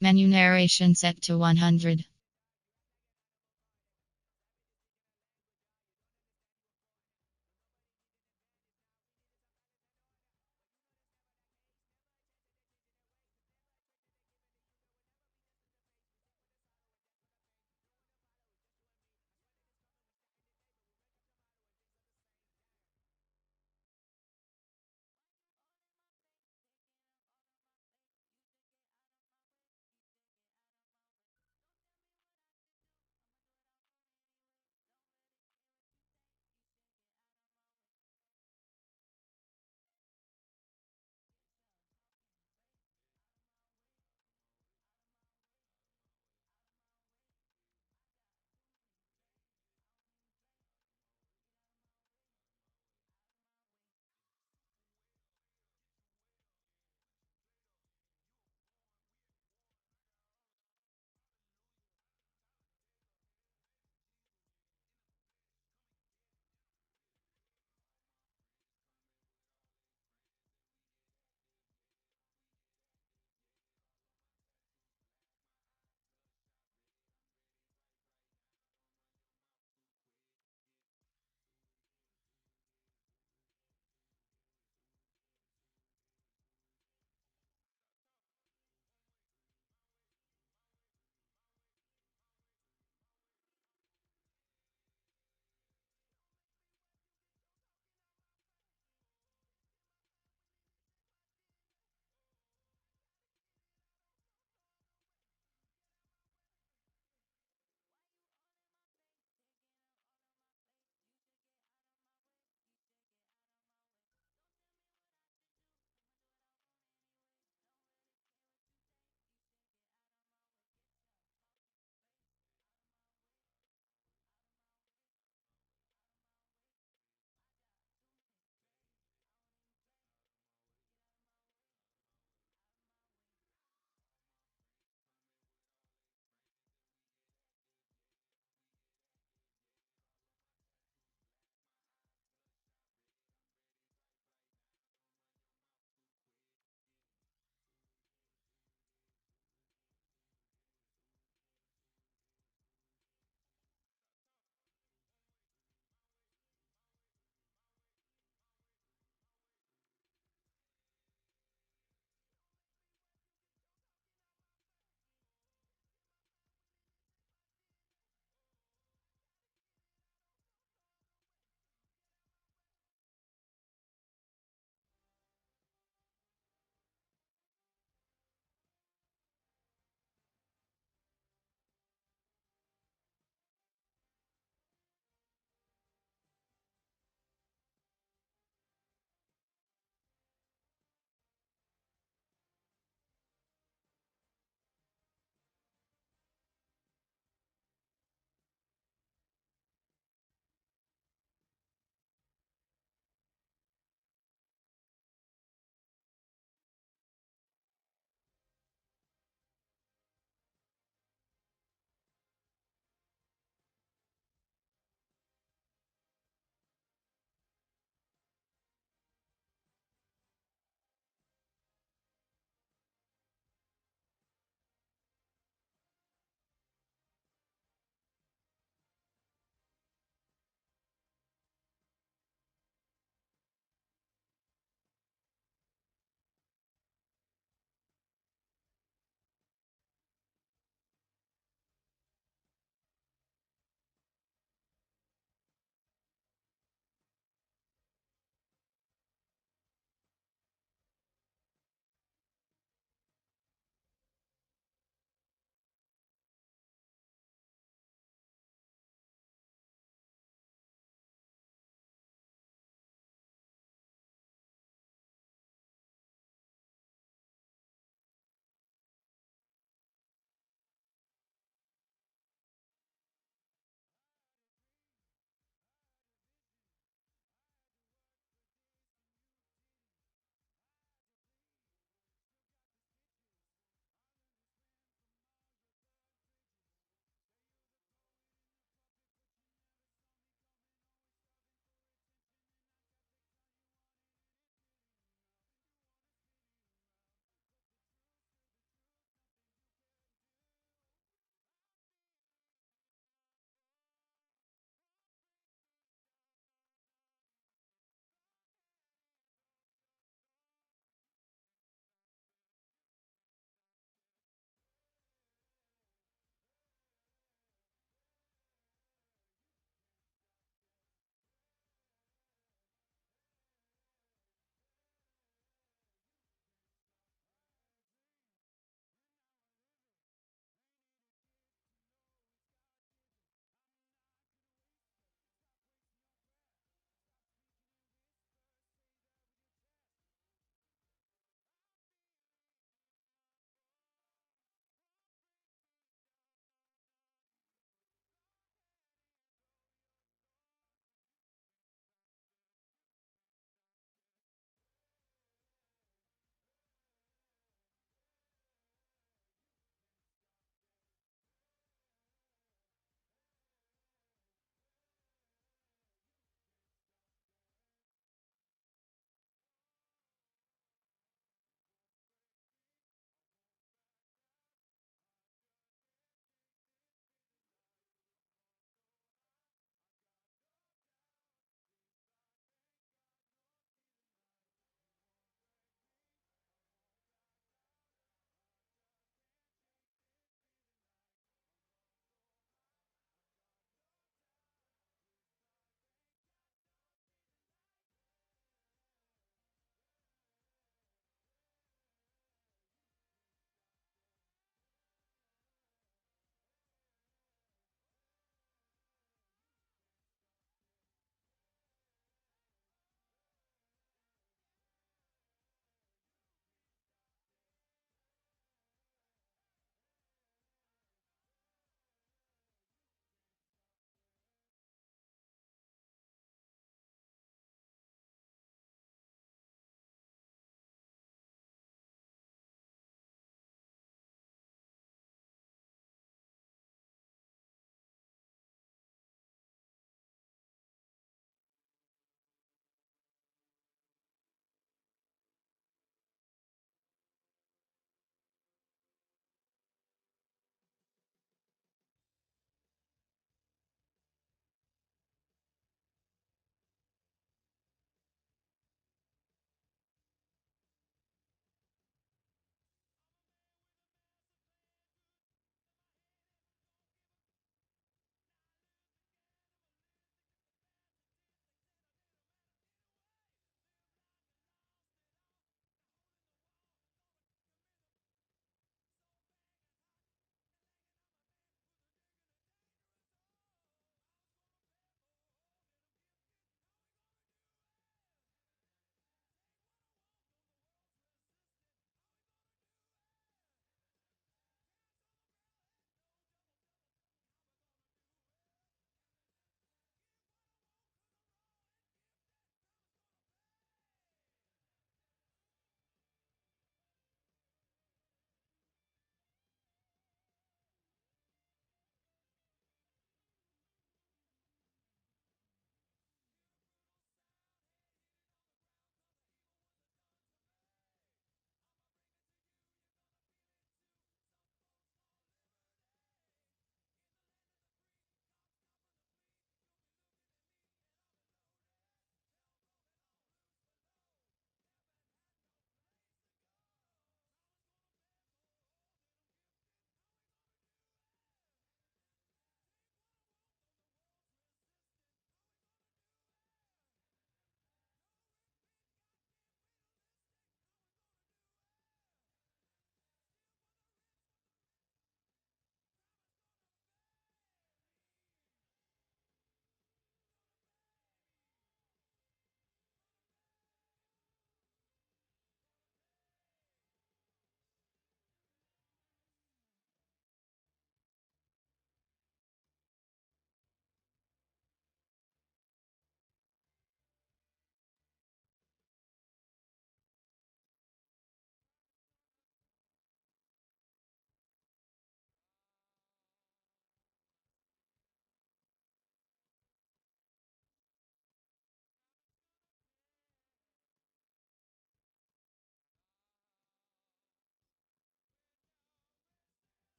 Menu narration set to 100.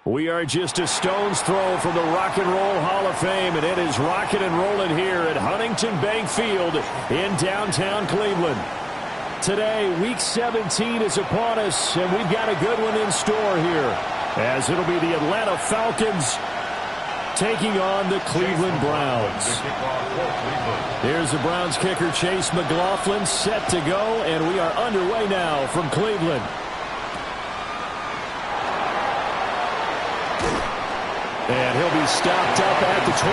We are just a stone's throw from the Rock and Roll Hall of Fame, and it is rocking and rolling here at Huntington Bank Field in downtown Cleveland. Today, Week 17 is upon us, and we've got a good one in store here, as it'll be the Atlanta Falcons taking on the Cleveland Browns. Here's the Browns kicker, Chase McLaughlin, set to go, and we are underway now from Cleveland. And he'll be stopped up at the 25.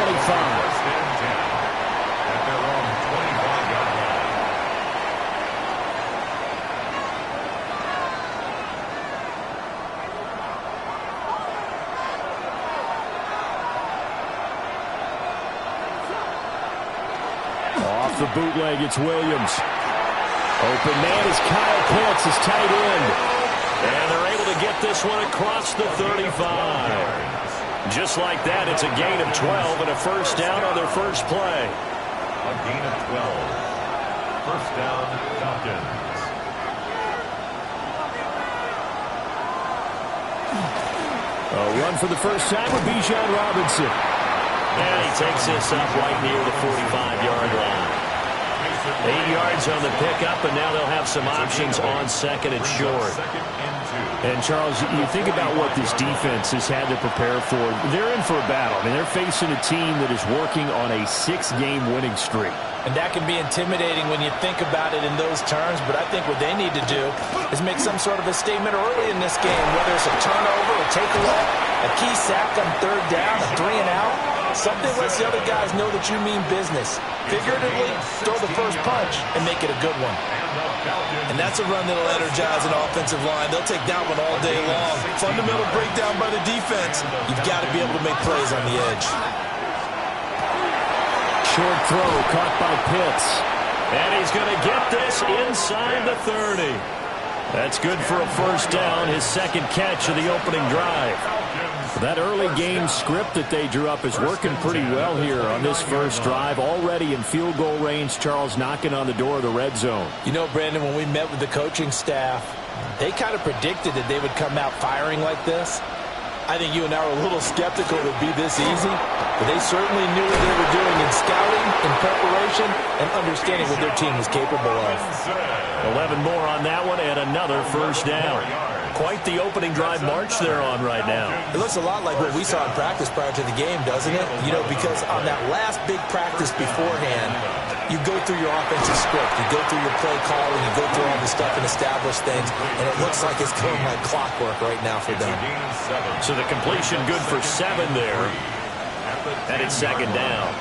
Off the bootleg, it's Williams. Open man is Kyle Pitts, his tight end. And they're able to get this one across the 35. Just like that, it's a gain of 12 and a first down on their first play. A gain of 12. First down, Falcons. A run for the first time with Bijan Robinson. And he takes this up right near the 45-yard line. 8 yards on the pickup, and now they'll have some options on second and short. And, Charles, you think about what this defense has had to prepare for. They're in for a battle. I mean, they're facing a team that is working on a 6-game winning streak. And that can be intimidating when you think about it in those terms, but I think what they need to do is make some sort of a statement early in this game, whether it's a turnover, a takeaway, a key sack on third down, a 3 and out. Something lets the other guys know that you mean business. Figuratively, throw the first punch and make it a good one. And that's a run that'll energize an offensive line. They'll take that one all day long. Fundamental breakdown by the defense. You've got to be able to make plays on the edge. Short throw caught by Pitts. And he's going to get this inside the 30. That's good for a first down, his second catch of the opening drive. That early game script that they drew up is working pretty well here on this first drive. Already in field goal range, Charles knocking on the door of the red zone. You know, Brandon, when we met with the coaching staff, they kind of predicted that they would come out firing like this. I think you and I were a little skeptical it would be this easy, but they certainly knew what they were doing in scouting, in preparation, and understanding what their team was capable of. 11 more on that one and another first down. Quite the opening drive march they're on right now. It looks a lot like what we saw in practice prior to the game, doesn't it? You know, because on that last big practice beforehand, you go through your offensive script, you go through your play calling, you go through all the stuff and establish things, and it looks like it's going like clockwork right now for them. So the completion good for 7 there. And it's second down.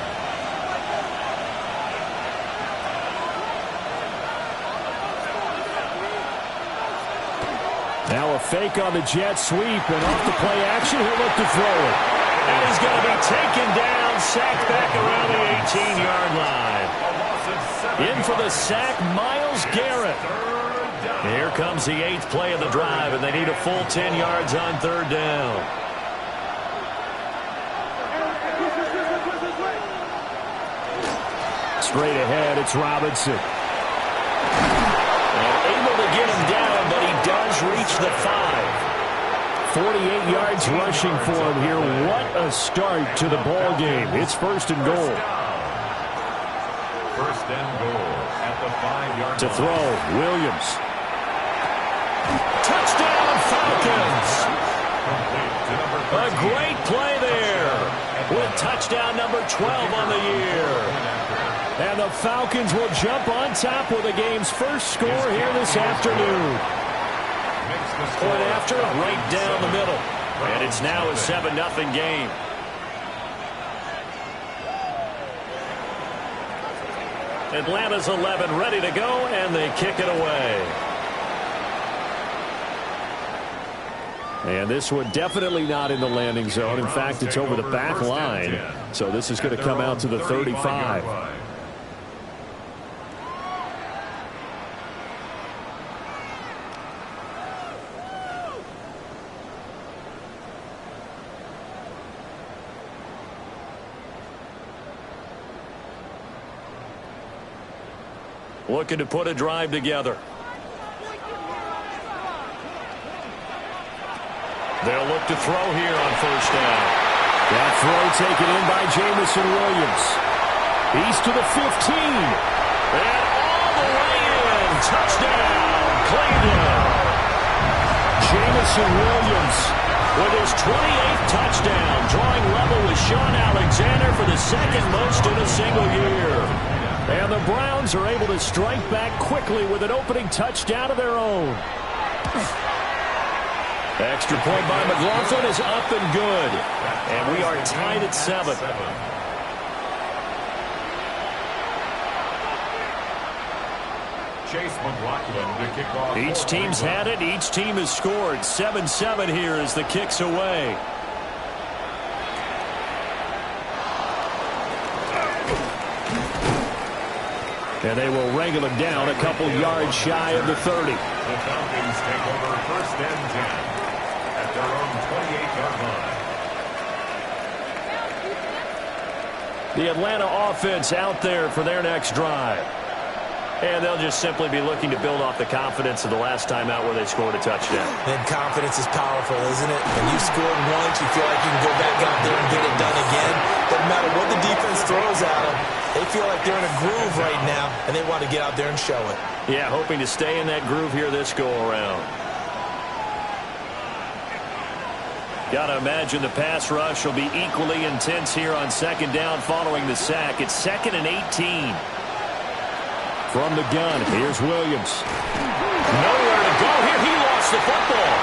Now a fake on the jet sweep, and off the play action, he'll look to throw it. And he's going to be taken down, sacked back around the 18-yard line. In for the sack, Myles Garrett. Here comes the 8th play of the drive, and they need a full 10 yards on third down. Straight ahead, it's Robinson. And able to get him down, but he does reach the 5. 48 yards rushing for him here. What a start to the ball game. It's first and goal. First and goal at the 5-yard line. To throw, Williams. Touchdown, Falcons! A great play there with touchdown number 12 on the year. And the Falcons will jump on top with the game's first score here this afternoon. Point after, right down the middle. And it's now a 7-0 game. Atlanta's 11 ready to go, and they kick it away. And this one definitely not in the landing zone. In fact, it's over the back line. So this is going to come out to the 35. Looking to put a drive together. They'll look to throw here on first down. That throw taken in by Jameson Williams. He's to the 15. And all the way in. Touchdown, Cleveland. Jameson Williams with his 28th touchdown, drawing level with Sean Alexander for the second most in a single year. And the Browns are able to strike back quickly with an opening touchdown of their own. Extra point by McLaughlin is up and good. And we are tied at 7. Chase McLaughlin to kick off. Each team's had it. Each team has scored. 7-7 here as the kick's away. And they will wrangle him down a couple yards shy of the 30. The Falcons take over first and 10 at their own 28-yard line. The Atlanta offense out there for their next drive. And they'll just simply be looking to build off the confidence of the last time out where they scored a touchdown. And confidence is powerful, isn't it? When you scored once, you feel like you can go back out there and get it done again. Doesn't matter what the defense throws at them. They feel like they're in a groove right now, and they want to get out there and show it. Yeah, hoping to stay in that groove here this go-around. Got to imagine the pass rush will be equally intense here on second down following the sack. It's 2nd and 18. From the gun, here's Williams. Nowhere to go here. He lost the football.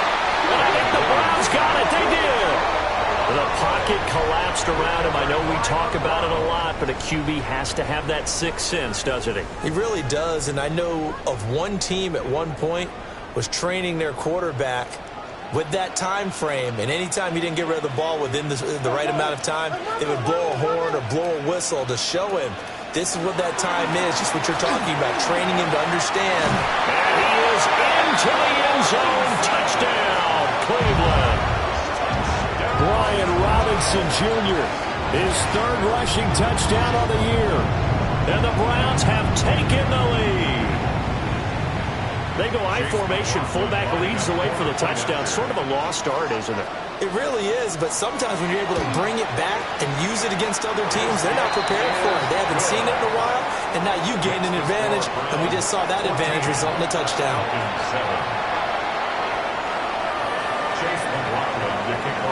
And I think the Browns got it. They did. The pocket collapsed around him. I know we talk about it a lot, but a QB has to have that sixth sense, doesn't he? He really does, and I know of one team at one point was training their quarterback with that time frame, and anytime he didn't get rid of the ball within the right amount of time, they would blow a horn or blow a whistle to show him this is what that time is, just what you're talking about, training him to understand. And he is into the end zone. Touchdown, Cleveland. Brian Robinson Jr., his 3rd rushing touchdown of the year. And the Browns have taken the lead. They go I formation, fullback leads the way for the touchdown. Sort of a lost art, isn't it? It really is, but sometimes when you're able to bring it back and use it against other teams, they're not prepared for it. They haven't seen it in a while, and now you gained an advantage, and we just saw that advantage result in a touchdown.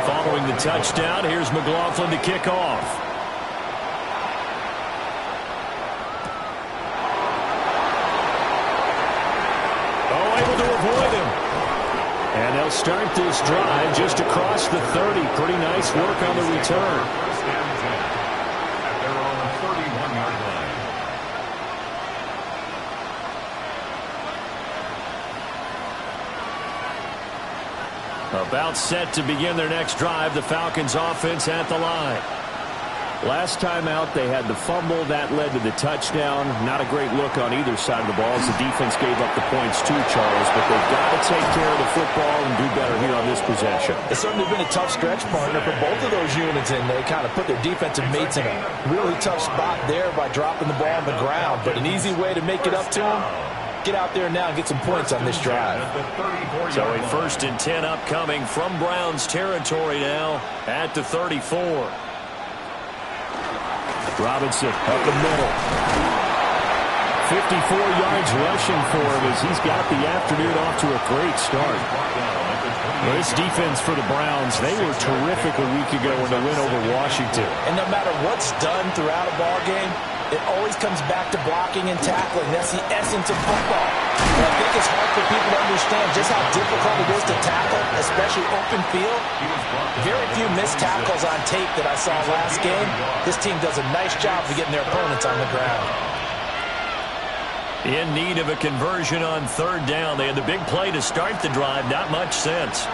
Following the touchdown, here's McLaughlin to kick off. Able to avoid him. And they'll start this drive just across the 30. Pretty nice work on the return. First and 10 at their own 31-yard line. About set to begin their next drive. The Falcons offense at the line. Last time out, they had the fumble. That led to the touchdown. Not a great look on either side of the ball as the defense gave up the points too, Charles. But they've got to take care of the football and do better here on this possession. It's certainly been a tough stretch, partner, for both of those units, and they kind of put their defensive mates in a really tough spot there by dropping the ball on the ground. But an easy way to make it up to them, get out there now and get some points on this drive. So a 1st and 10 upcoming from Browns territory now at the 34. Robinson up the middle. 54 yards rushing for him as he's got the afternoon off to a great start. Well, this defense for the Browns, they were terrific a week ago in the win over Washington. And no matter what's done throughout a ball game, it always comes back to blocking and tackling. That's the essence of football. And I think it's hard for people to understand just how difficult it is to tackle, especially open field. Very few missed tackles on tape that I saw last game. This team does a nice job of getting their opponents on the ground. In need of a conversion on 3rd down. They had the big play to start the drive. Not much sense.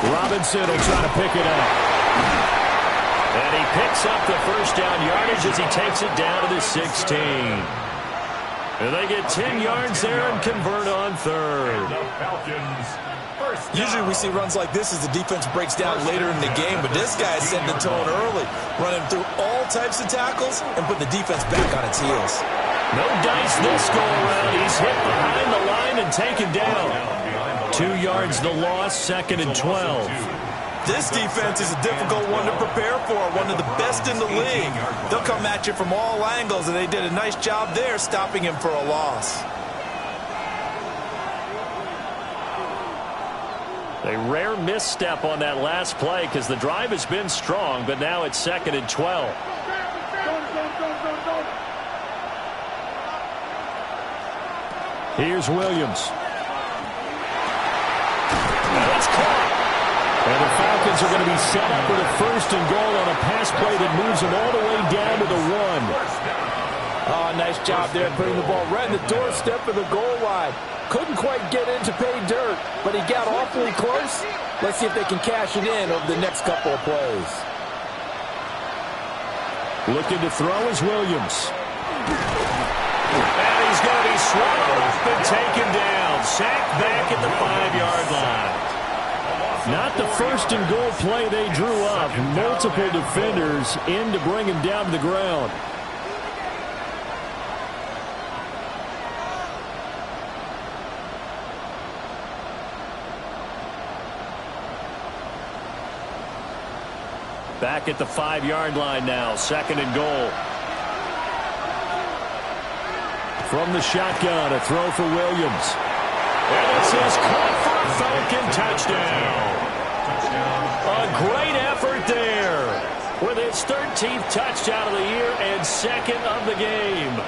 Robinson will try to pick it up. And he picks up the 1st down yardage as he takes it down to the 16. And they get 10 yards there and convert on 3rd. Usually we see runs like this as the defense breaks down later in the game, but this guy is setting the tone early, running through all types of tackles and put the defense back on its heels. No dice this go around. He's hit behind the line and taken down. 2 yards the loss, 2nd and 12. This defense is a difficult one to prepare for, one of the best in the league. They'll come at you from all angles, and they did a nice job there stopping him for a loss. A rare misstep on that last play because the drive has been strong, but now it's 2nd and 12. Here's Williams. And it's caught. And the Falcons are going to be set up with a 1st and goal on a pass play that moves them all the way down to the 1. Oh, nice job there putting the ball right in the doorstep of the goal line. Couldn't quite get in to pay dirt, but he got awfully close. Let's see if they can cash it in over the next couple of plays. Looking to throw is Williams. And he's going to be swallowed up and taken down. Sacked back at the 5-yard line. Not the 1st and goal play they drew up. Multiple defenders in to bring him down to the ground. Back at the 5-yard line now, 2nd and goal. From the shotgun, a throw for Williams. And it says caught for a Falcon touchdown. A great effort there with his 13th touchdown of the year and 2nd of the game.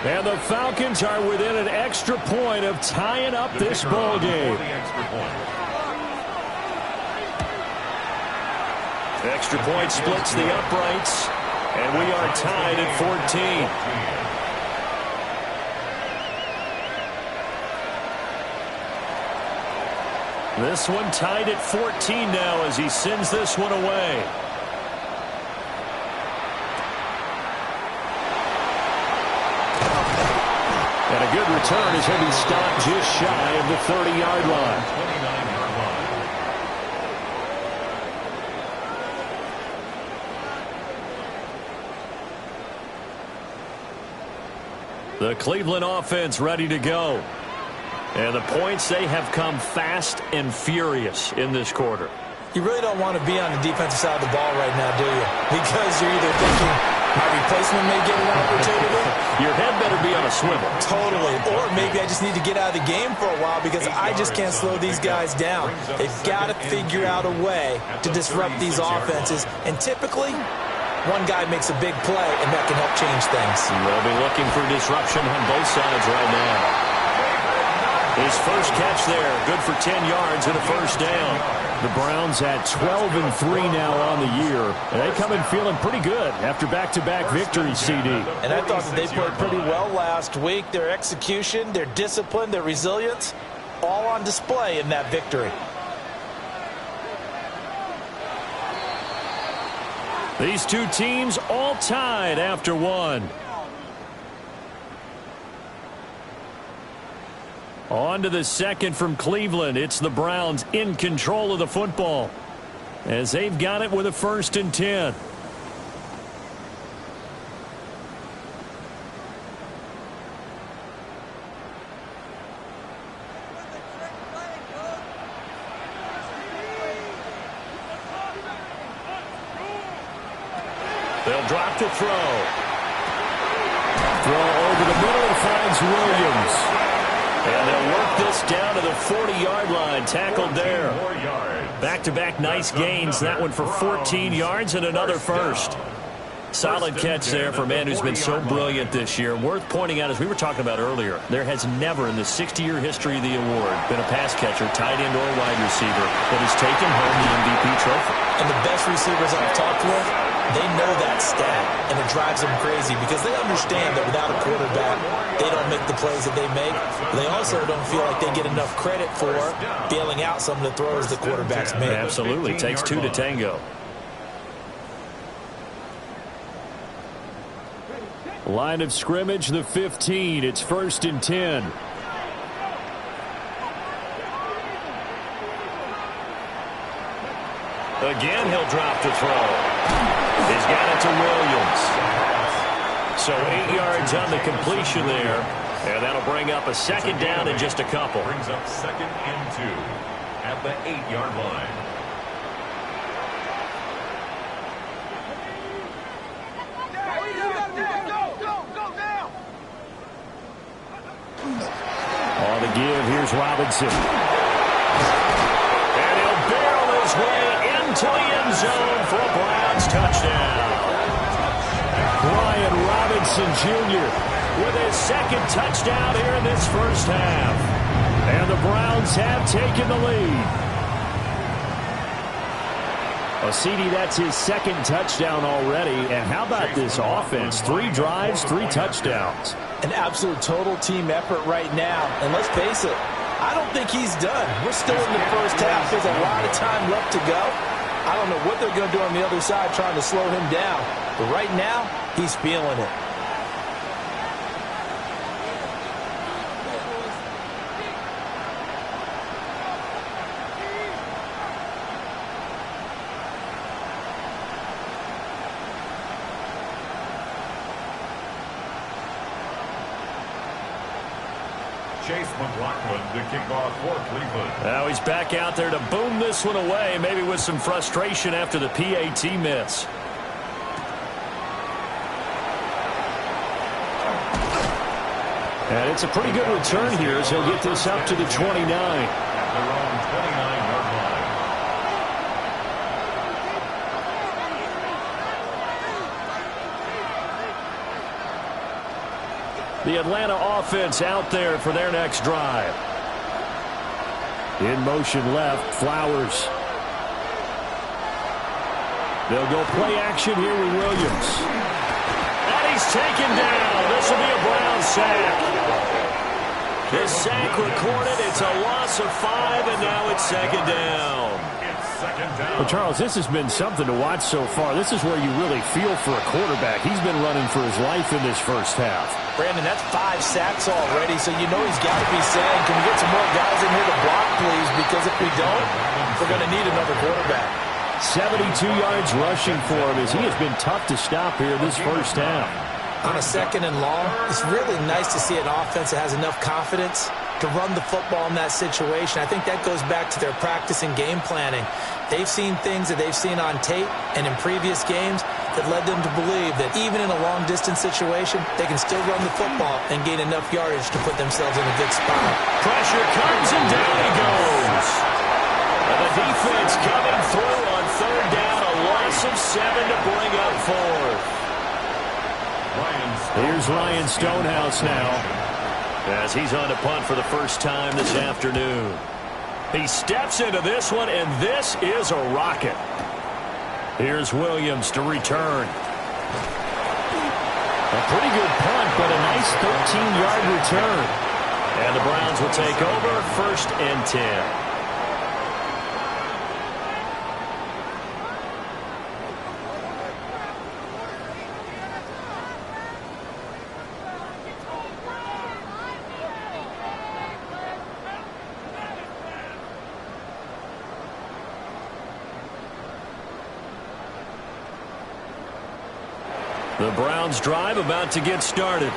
And the Falcons are within an extra point of tying up this ball game. Extra point splits the uprights, and we are tied at 14. This one tied at 14 now as he sends this one away. And a good return as he'll be stopped just shy of the 30-yard line. The Cleveland offense ready to go. And the points, they have come fast and furious in this quarter. You really don't want to be on the defensive side of the ball right now, do you? Because you're either thinking my replacement may get an opportunity. Your head better be on a swivel. Totally. Or maybe I just need to get out of the game for a while because I just can't slow these guys down. They've got to figure out a way to disrupt these offenses. And typically, one guy makes a big play, and that can help change things. They'll be looking for disruption on both sides right now. His first catch there, good for 10 yards and a 1st down. The Browns at 12-3 now on the year. And they come in feeling pretty good after back-to-back victories, CD. And I thought that they played pretty well last week. Their execution, their discipline, their resilience, all on display in that victory. These two teams all tied after one. On to the 2nd from Cleveland. It's the Browns in control of the football as they've got it with a 1st and 10. They'll drop to throw. Throw over the middle and finds Williams. And they'll work this down to the 40-yard line. Tackled there. Back-to-back nice gains. That one for 14 yards and another 1st. Solid catch there for a man who's been so brilliant this year. Worth pointing out, as we were talking about earlier, there has never in the 60-year history of the award been a pass catcher, tight end, or wide receiver that has taken home the MVP trophy. And the best receivers I've talked with, they know that stat, and it drives them crazy because they understand that without a quarterback, they don't make the plays that they make. They also don't feel like they get enough credit for bailing out some of the throws the quarterbacks make. Absolutely. Takes two to tango. Line of scrimmage, the 15. It's 1st and 10. Again, he'll drop to throw. He's got it to Williams. So 8 yards on the completion there. And that'll bring up a second down in just a couple. Brings up 2nd and 2 at the 8-yard line. On the give, here's Robinson. And he'll barrel his way into the end zone for a Browns touchdown. Brian Robinson Jr. with his second touchdown here in this first half. And the Browns have taken the lead. CD, that's his second touchdown already. And how about this offense? 3 drives, 3 touchdowns. An absolute total team effort right now. And let's face it, I don't think he's done. We're still in the first half. There's a lot of time left to go. I don't know what they're going to do on the other side trying to slow him down. But right now, he's feeling it. Chase McLaughlin to kick off for Cleveland. Now he's back out there to boom this one away, maybe with some frustration after the PAT miss. And it's a pretty good return here as he'll get this up to the 29. At their own 29-yard line. The Atlanta offense out there for their next drive. In motion left, Flowers. They'll go play action here with Williams. And he's taken down. This will be a Brown sack. His sack recorded. It's a loss of 5, and now it's second down. Well, Charles, this has been something to watch so far. This is where you really feel for a quarterback. He's been running for his life in this first half. Brandon, that's 5 sacks already, so you know he's got to be saying, can we get some more guys in here to block, please? Because if we don't, we're going to need another quarterback. 72 yards rushing for him as he has been tough to stop here this first half. On a 2nd and long, it's really nice to see an offense that has enough confidence to run the football in that situation. I think that goes back to their practice and game planning. They've seen things that they've seen on tape and in previous games that led them to believe that even in a long-distance situation, they can still run the football and gain enough yardage to put themselves in a good spot. Pressure comes, and down he goes. And the defense coming through on 3rd down, a loss of 7 to bring up 4th. Here's Ryan Stonehouse now, as he's on to punt for the first time this afternoon. He steps into this one, and this is a rocket. Here's Williams to return. A pretty good punt, but a nice 13-yard return. And the Browns will take over 1st and 10. The Browns drive about to get started.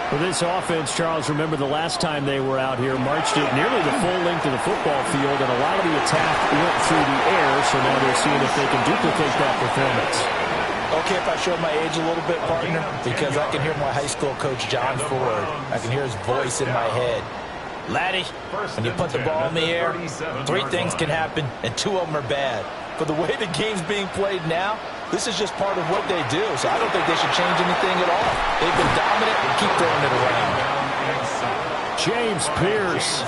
For this offense, Charles, remember the last time they were out here, marched it nearly the full length of the football field, and a lot of the attack went through the air, so now they're seeing if they can duplicate that performance. Okay, if I show my age a little bit, partner, because I can hear my high school coach, John Ford. I can hear his voice in my head. Laddie, when you put the ball in the air, 3 things can happen, and 2 of them are bad. For the way the game's being played now, this is just part of what they do, so I don't think they should change anything at all. They've been dominant and keep throwing it around. James Pierce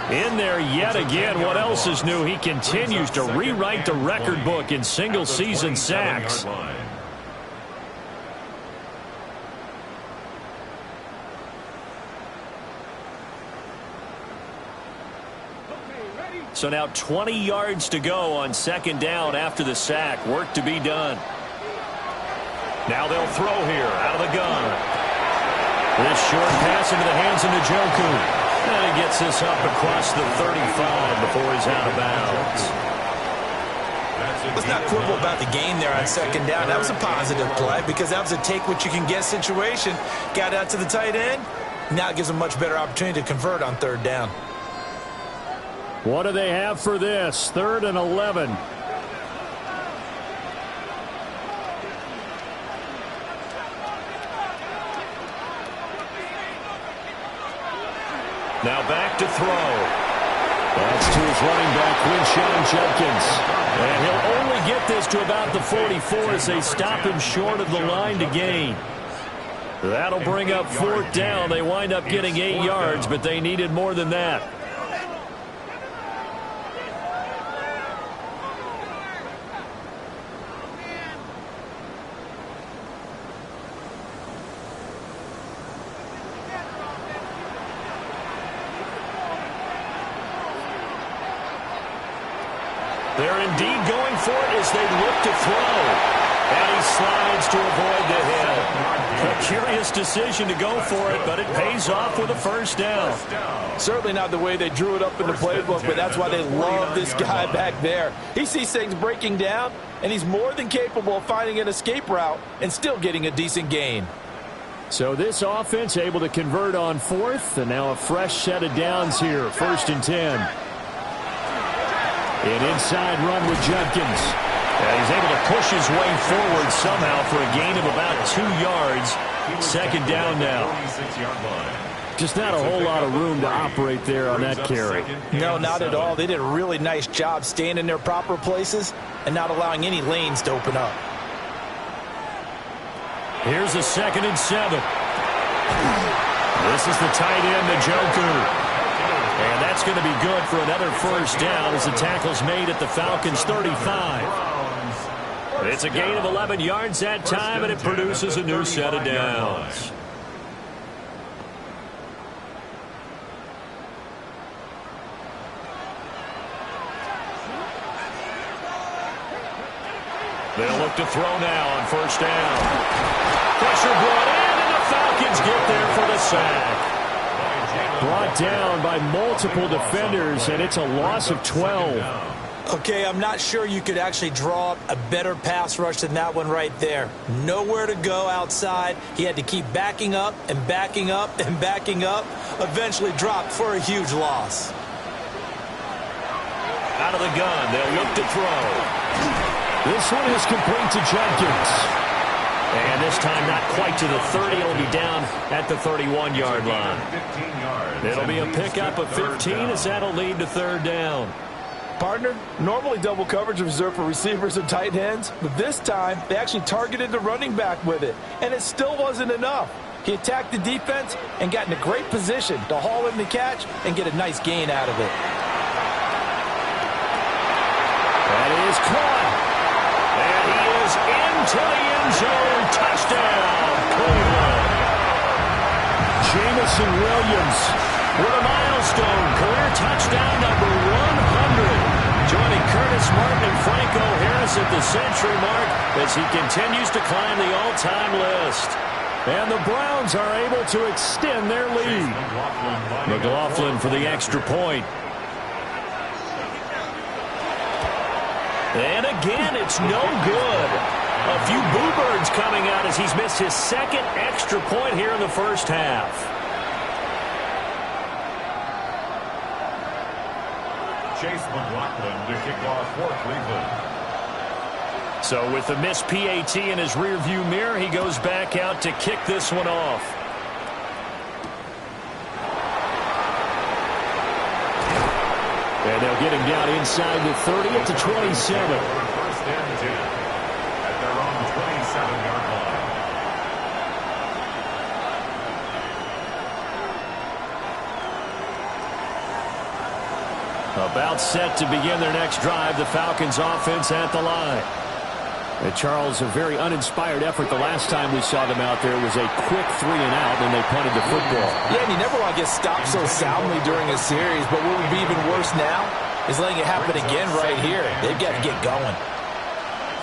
in there yet again. What else is new? He continues to rewrite the record book in single-season sacks. So now 20 yards to go on 2nd down after the sack. Work to be done. Now they'll throw here out of the gun. This short pass into the hands of Njoku. And he gets this up across the 35 before he's out of bounds. Let's not quibble about the game there on 2nd down. That was a positive play because that was a take-what-you-can-get situation. Got out to the tight end, Now it gives them a much better opportunity to convert on third down. What do they have for this? 3rd and 11. Now back to throw. That's to his running back, Quinshon Judkins. And he'll only get this to about the 44 as they stop him short of the line to gain. That'll bring up 4th down. They wind up getting 8 yards, but they needed more than that. They're indeed going for it as they look to throw. And he slides to avoid the hit. A curious decision to go for it, but it pays off with a 1st down. Certainly not the way they drew it up in the playbook, but that's why they love this guy back there. He sees things breaking down, and he's more than capable of finding an escape route and still getting a decent gain. So this offense able to convert on 4th, and now a fresh set of downs here. 1st and 10. An inside run with Judkins. And he's able to push his way forward somehow for a gain of about 2 yards. 2nd down now. Just not a whole lot of room to operate there on that carry. No, not at all. They did a really nice job staying in their proper places and not allowing any lanes to open up. Here's a 2nd and 7. This is the tight end, the Joker. And that's going to be good for another 1st down as the tackle's made at the Falcons' 35. It's a gain of 11 yards that time, and it produces a new set of downs. They'll look to throw now on 1st down. Pressure brought in, and the Falcons get there for the sack. Brought down by multiple defenders, and it's a loss of 12. Okay, I'm not sure you could actually draw up a better pass rush than that one right there. Nowhere to go outside. He had to keep backing up and backing up and backing up. Eventually dropped for a huge loss. Out of the gun, they'll look to throw. This one is complete to Judkins. And this time not quite to the 30. It'll be down at the 31-yard line. It'll be a pickup of 15 as that'll lead to 3rd down. Partner, normally double coverage is reserved for receivers and tight ends, but this time they actually targeted the running back with it, and it still wasn't enough. He attacked the defense and got in a great position to haul in the catch and get a nice gain out of it. That is caught. And he is into the end zone. Touchdown, Cleveland. Jameson Williams with a milestone career touchdown number 100. Joining Curtis Martin and Franco Harris at the century mark as he continues to climb the all-time list. And the Browns are able to extend their lead. McLaughlin for the extra point. And again, it's no good. A few boo birds coming out as he's missed his 2nd extra point here in the 1st half. Chase McLaughlin to kick off for Cleveland. So with the missed PAT in his rearview mirror, he goes back out to kick this one off. And they'll get him down inside the 30 at the 27. 1st and 10 at their own 27-yard line. About set to begin their next drive, the Falcons offense at the line. And Charles, a very uninspired effort the last time we saw them out there. It was a quick 3 and out, and they punted the football. Yeah, and you never want to get stopped so soundly during a series, but what would be even worse now is letting it happen again right here. They've got to get going.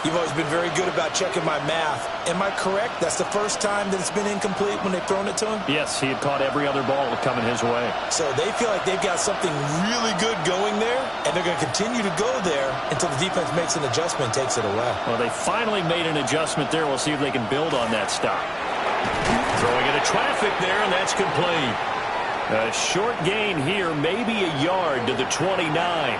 You've always been very good about checking my math. Am I correct? That's the first time that it's been incomplete when they've thrown it to him? Yes, he had caught every other ball coming his way. So they feel like they've got something really good going there, and they're going to continue to go there until the defense makes an adjustment and takes it away. Well, they finally made an adjustment there. We'll see if they can build on that stop. Throwing into traffic there, and that's complete. A short gain here, maybe a yard to the 29.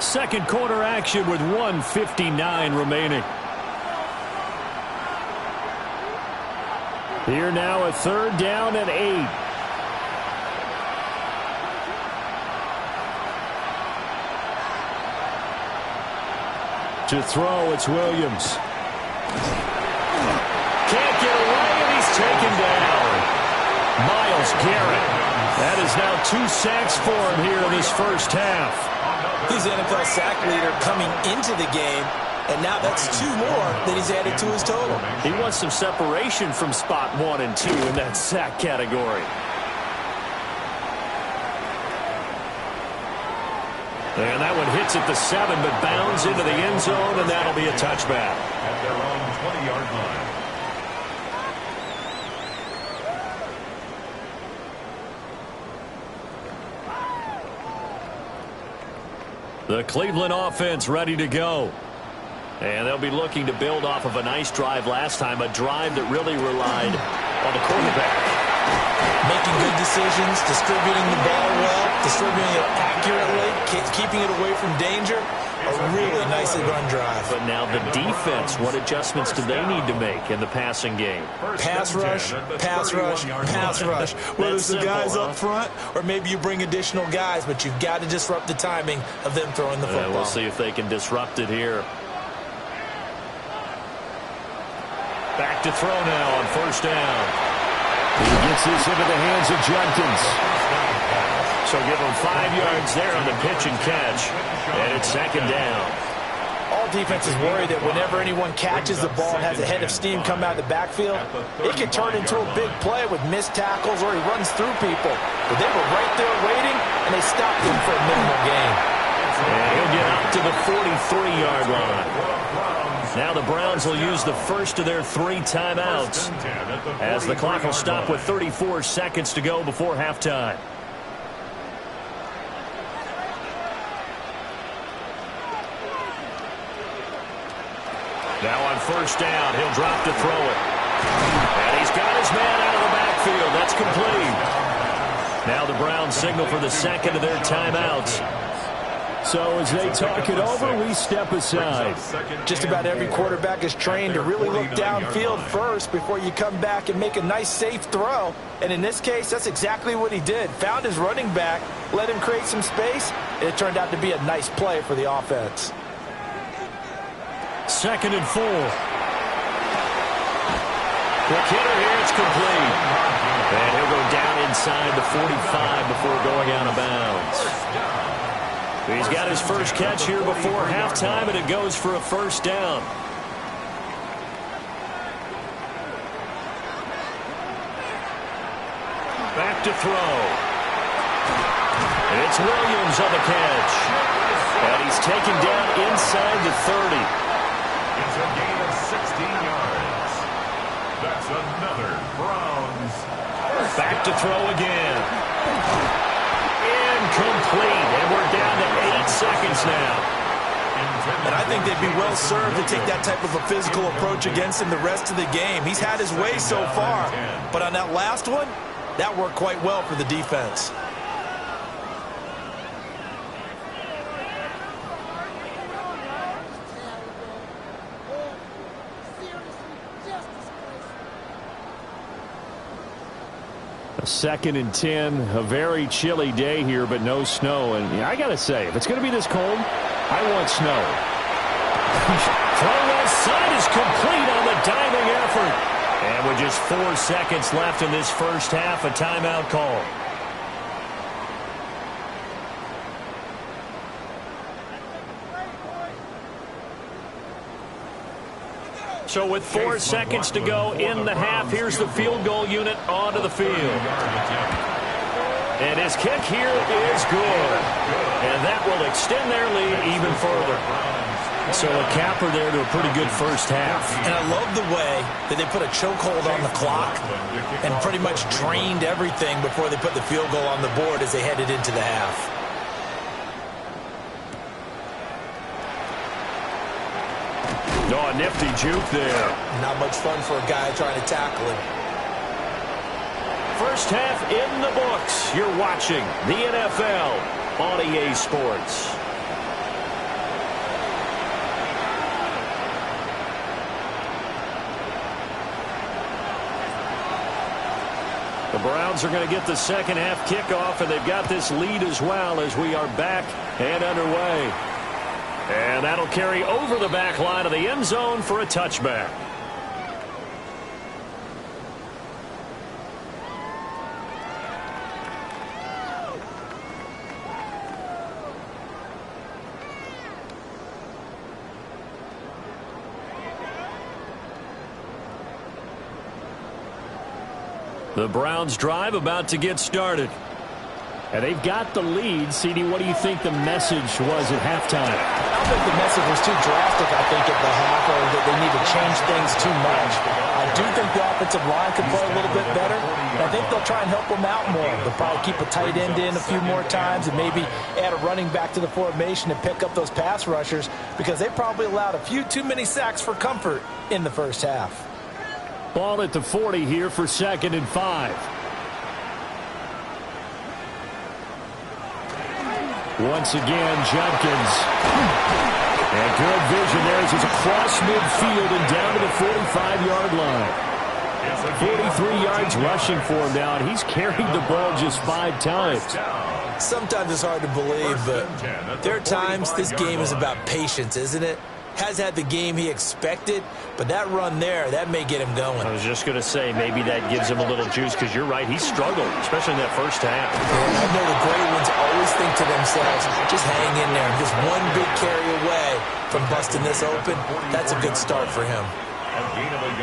Second quarter action with 1:59 remaining. Here now a third down and 8. To throw, it's Williams. Can't get away, and he's taken down. Myles Garrett. That is now 2 sacks for him here in this first half. He's the NFL sack leader coming into the game, and now that's 2 more that he's added to his total. He wants some separation from spot 1 and 2 in that sack category. And that one hits at the 7, but bounds into the end zone, and that'll be a touchback. At their own 20-yard line. The Cleveland offense ready to go. And they'll be looking to build off of a nice drive last time, a drive that really relied on the quarterback. Making good decisions, distributing the ball well, distributing it accurately, keeping it away from danger. A really nicely run drive. But now the defense, what adjustments do they need to make in the passing game? Pass rush, pass rush, pass rush. Whether it's the guys up front or maybe you bring additional guys, but you've got to disrupt the timing of them throwing the football. We'll see if they can disrupt it here. Back to throw now on first down. He gets this into the hands of Judkins. So give him 5 yards there on the pitch and catch. And it's second down. All defenses worry that whenever anyone catches the ball and has a head of steam come out of the backfield, it can turn into a big play with missed tackles or he runs through people. But they were right there waiting, and they stopped him for a minimal gain. And he'll get up to the 43-yard line. Now the Browns will use the first of their 3 timeouts as the clock will stop with 34 seconds to go before halftime. Now on first down, he'll drop to throw it. And he's got his man out of the backfield. That's complete. Now the Browns signal for the second of their timeouts. So as they talk it over, we step aside. Just about every quarterback is trained to really look downfield first before you come back and make a nice, safe throw. And in this case, that's exactly what he did. Found his running back, let him create some space, and it turned out to be a nice play for the offense. Second and 4. Quick hitter here, it's complete. And he'll go down inside the 45 before going out of bounds. He's got his first catch here before halftime, and it goes for a first down. Back to throw. It's Williams on the catch. And he's taken down inside the 30. It's a gain of 16 yards. That's another Browns. Back to throw again. Incomplete. And we're down to 8 seconds now. And I think they'd be well served to take that type of a physical approach against him the rest of the game. He's had his way so far. But on that last one, that worked quite well for the defense. A 2nd and 10, a very chilly day here, but no snow. And I got to say, if it's going to be this cold, I want snow. Throw left side is complete on the diving effort. And with just 4 seconds left in this first half, a timeout call. So with 4 seconds to go in the half, here's the field goal unit onto the field. And his kick here is good. And that will extend their lead even further. So a capper there to a pretty good first half. And I love the way that they put a chokehold on the clock and pretty much drained everything before they put the field goal on the board as they headed into the half. Oh, a nifty juke there. Not much fun for a guy trying to tackle him. first half in the books. You're watching the NFL on EA Sports. The Browns are going to get the second half kickoff, and they've got this lead as well as we are back and underway. And that'll carry over the back line of the end zone for a touchback. The Browns drive about to get started. And they've got the lead. CD, what do you think the message was at halftime? I don't think the message was too drastic, I think, at the half, or that they need to change things too much. I do think the offensive line could play a little bit better. I think they'll try and help them out more. They'll probably keep a tight end in a few more times and maybe add a running back to the formation and pick up those pass rushers, because they probably allowed a few too many sacks for comfort in the first half. Ball at the 40 here for 2nd and 5. Once again, Judkins. And good vision there as he's across midfield and down to the 45-yard line. 43 yards rushing for him now, and he's carried the ball just 5 times. Sometimes it's hard to believe, but there are times this game is about patience, isn't it? Has had the game he expected, but that run there, that may get him going. I was just going to say, maybe that gives him a little juice, because you're right, he struggled, especially in that first half. And I know the great ones always think to themselves, just hang in there. Just one big carry away from busting this open. That's a good start for him.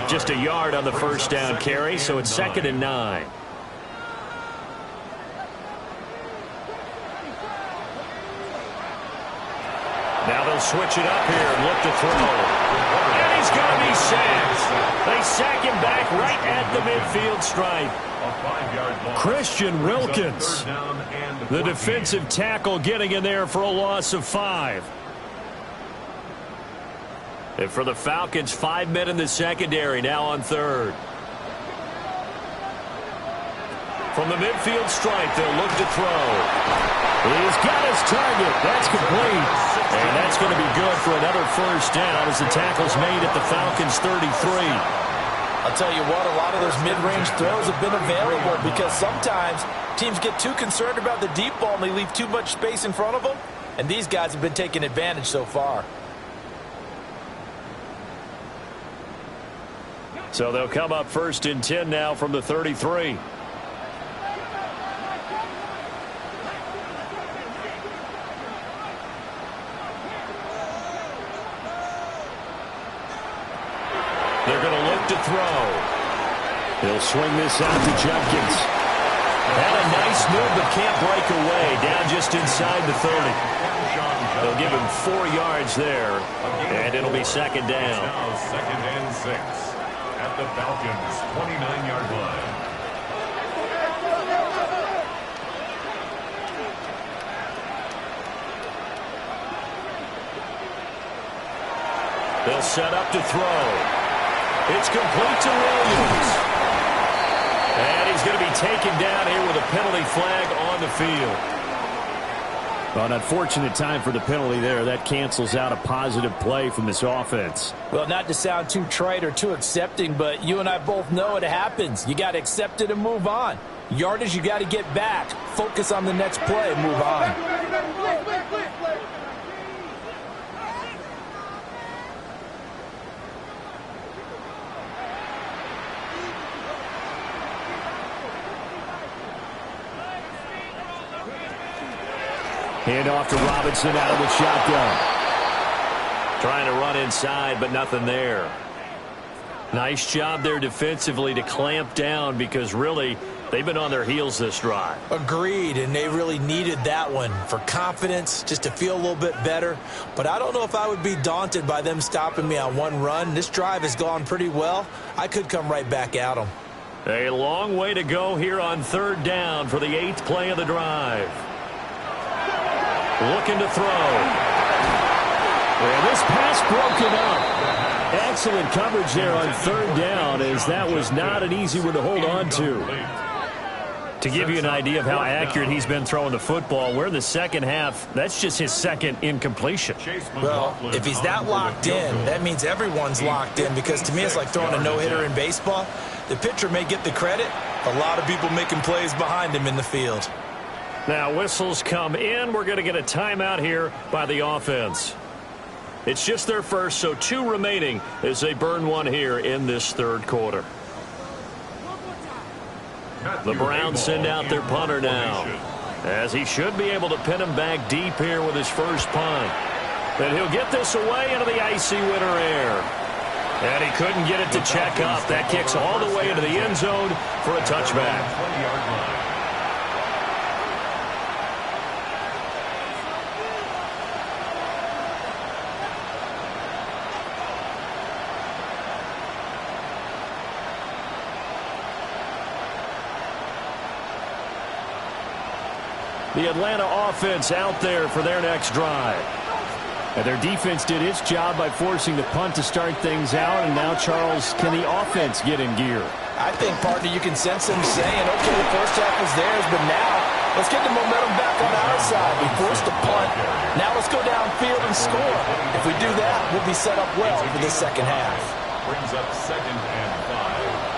Just a yard on the first down carry, so it's 2nd and 9. Now they'll switch it up here and look to throw. And he's going to be sacked. They sack him back right at the midfield stripe. Christian Wilkins, the defensive tackle, getting in there for a loss of 5. And for the Falcons, 5 men in the secondary, now on 3rd. From the midfield stripe, they'll look to throw. He's got his target. That's complete. And that's going to be good for another first down as the tackle's made at the Falcons' 33. I'll tell you what, a lot of those mid-range throws have been available, because sometimes teams get too concerned about the deep ball and they leave too much space in front of them. And these guys have been taking advantage so far. So they'll come up 1st and 10 now from the 33. They're going to look to throw. He'll swing this out to Judkins. Had a nice move, but can't break away. Down just inside the 30. They'll give him 4 yards there, and it'll be 2nd down. Now 2nd and 6 at the Falcons' 29-yard line. They'll set up to throw. It's complete to Williams. And he's going to be taken down here with a penalty flag on the field. Well, an unfortunate time for the penalty there. That cancels out a positive play from this offense. Well, not to sound too trite or too accepting, but you and I both know it happens. You got to accept it and move on. Yardage, you got to get back. Focus on the next play and move on. Hand off to Robinson out of the shotgun. Trying to run inside, but nothing there. Nice job there defensively to clamp down, because really they've been on their heels this drive. Agreed, and they really needed that one for confidence, just to feel a little bit better. But I don't know if I would be daunted by them stopping me on one run. This drive has gone pretty well. I could come right back at them. A long way to go here on 3rd down for the 8th play of the drive. Looking to throw. And this pass broken up. Excellent coverage there on 3rd down, as that was not an easy one to hold on to. To give you an idea of how accurate he's been throwing the football, we're in the second half. That's just his second incompletion. Well, if he's that locked in, that means everyone's locked in, because to me it's like throwing a no-hitter in baseball. The pitcher may get the credit. A lot of people making plays behind him in the field. Now whistles come in. We're going to get a timeout here by the offense. It's just their first, so 2 remaining as they burn one here in this third quarter. The Browns send out their punter now, as he should be able to pin him back deep here with his first punt. And he'll get this away into the icy winter air. And he couldn't get it to check up. That kicks all the way into the end zone for a touchback. The Atlanta offense out there for their next drive. And their defense did its job by forcing the punt to start things out. And now, Charles, can the offense get in gear? I think, partner, you can sense them saying, okay, the first half was theirs, but now let's get the momentum back on our side. We forced a punt. Now let's go downfield and score. If we do that, we'll be set up well for the second half. Brings up 2nd and 5.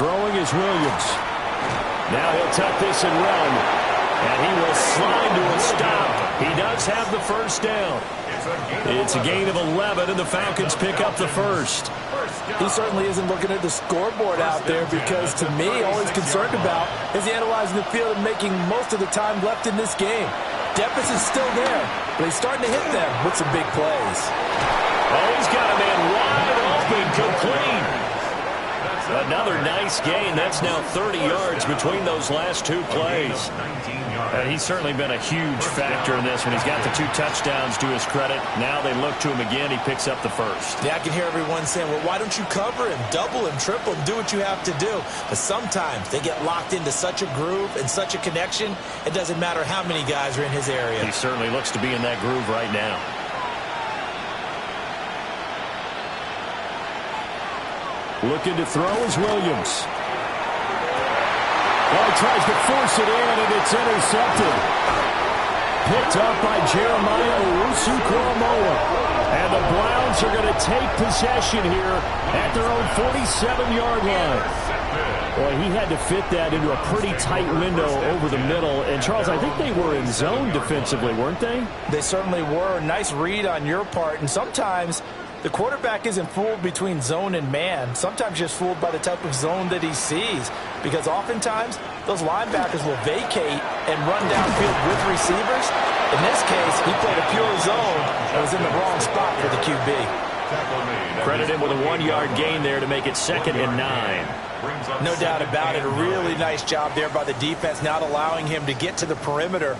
Throwing is Williams. Now he'll tuck this and run. And he will slide to a stop. He does have the first down. It's a gain of 11, and the Falcons pick up the first. He certainly isn't looking at the scoreboard out there, because to me, all he's concerned about is analyzing the field and making most of the time left in this game. Deficit's still there, but he's starting to hit them with some big plays. Oh, he's got a man wide open, complete. Another nice gain. That's now 30 yards between those last 2 plays. He's certainly been a huge factor in this one. He's got the 2 touchdowns to his credit. Now they look to him again. He picks up the first. Yeah, I can hear everyone saying, well, why don't you cover him, double him, triple him, do what you have to do. But sometimes they get locked into such a groove and such a connection, it doesn't matter how many guys are in his area. He certainly looks to be in that groove right now. Looking to throw is Williams. Oh, he tries to force it in, and it's intercepted. Picked up by Jeremiah Owusu-Koramoah. And the Browns are going to take possession here at their own 47-yard line. Well, he had to fit that into a pretty tight window over the middle. And, Charles, I think they were in zone defensively, weren't they? They certainly were. Nice read on your part. And sometimes the quarterback isn't fooled between zone and man. Sometimes just fooled by the type of zone that he sees, because oftentimes those linebackers will vacate and run downfield with receivers. In this case, he played a pure zone and was in the wrong spot for the QB. Credit him with a 1-yard gain there to make it 2nd and 9. No doubt about it. A really nice job there by the defense, not allowing him to get to the perimeter.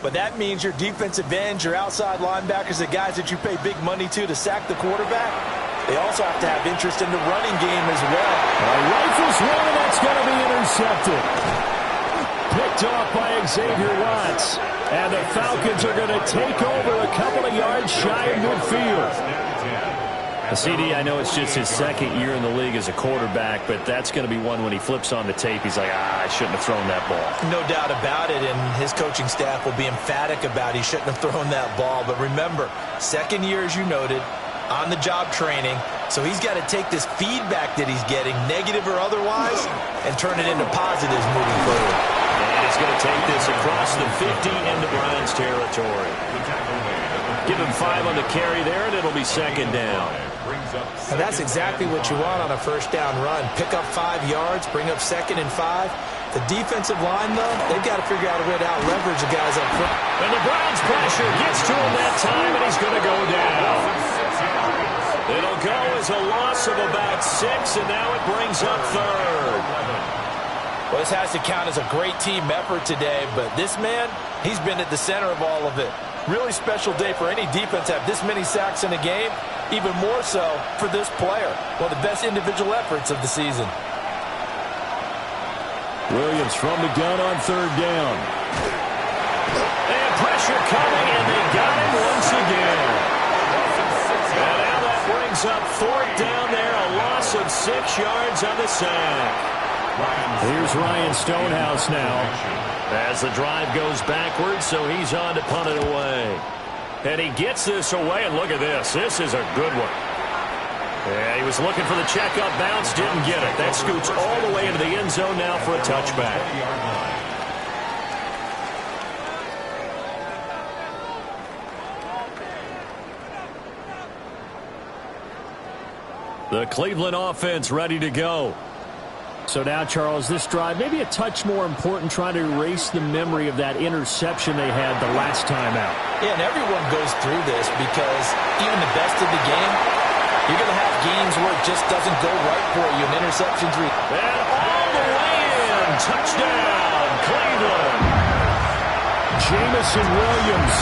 But that means your defensive ends, your outside linebackers, the guys that you pay big money to sack the quarterback, they also have to have interest in the running game as well. Rifles one, and that's going to be intercepted. Picked off by Xavier Watts. And the Falcons are going to take over a couple of yards shy of midfield. CD, I know it's just his 2nd year in the league as a quarterback, but that's going to be one when he flips on the tape. He's like, I shouldn't have thrown that ball. No doubt about it, and his coaching staff will be emphatic about he shouldn't have thrown that ball. But remember, 2nd year, as you noted, on-the-job training, so he's got to take this feedback that he's getting, negative or otherwise, and turn it into positives moving forward. And he's going to take this across the 50 into Browns territory. Give him 5 on the carry there, and it'll be 2nd down. And that's exactly what you want on a first down run. Pick up 5 yards, bring up 2nd and 5. The defensive line, though, they've got to figure out a way to out-leverage the guys up front. And the Browns pressure gets to him that time, and he's going to go down. It'll go as a loss of about 6, and now it brings up 3rd. Well, this has to count as a great team effort today, but this man, he's been at the center of all of it. Really special day for any defense to have this many sacks in a game, even more so for this player. One of the best individual efforts of the season. Williams from the gun on 3rd down. And pressure coming, and they got him once again. And now that brings up 4th down there, a loss of 6 yards on the sack. Here's Ryan Stonehouse now. As the drive goes backwards, so he's on to punt it away. And he gets this away, and look at this. This is a good one. Yeah, he was looking for the checkup bounce, didn't get it. That scoots all the way into the end zone now for a touchback. The Cleveland offense ready to go. So now, Charles, this drive maybe a touch more important, trying to erase the memory of that interception they had the last time out. Yeah, and everyone goes through this because even the best of the game, you're going to have games where it just doesn't go right for you, and interceptions. And all the way in, touchdown, Cleveland. Jameson Williams,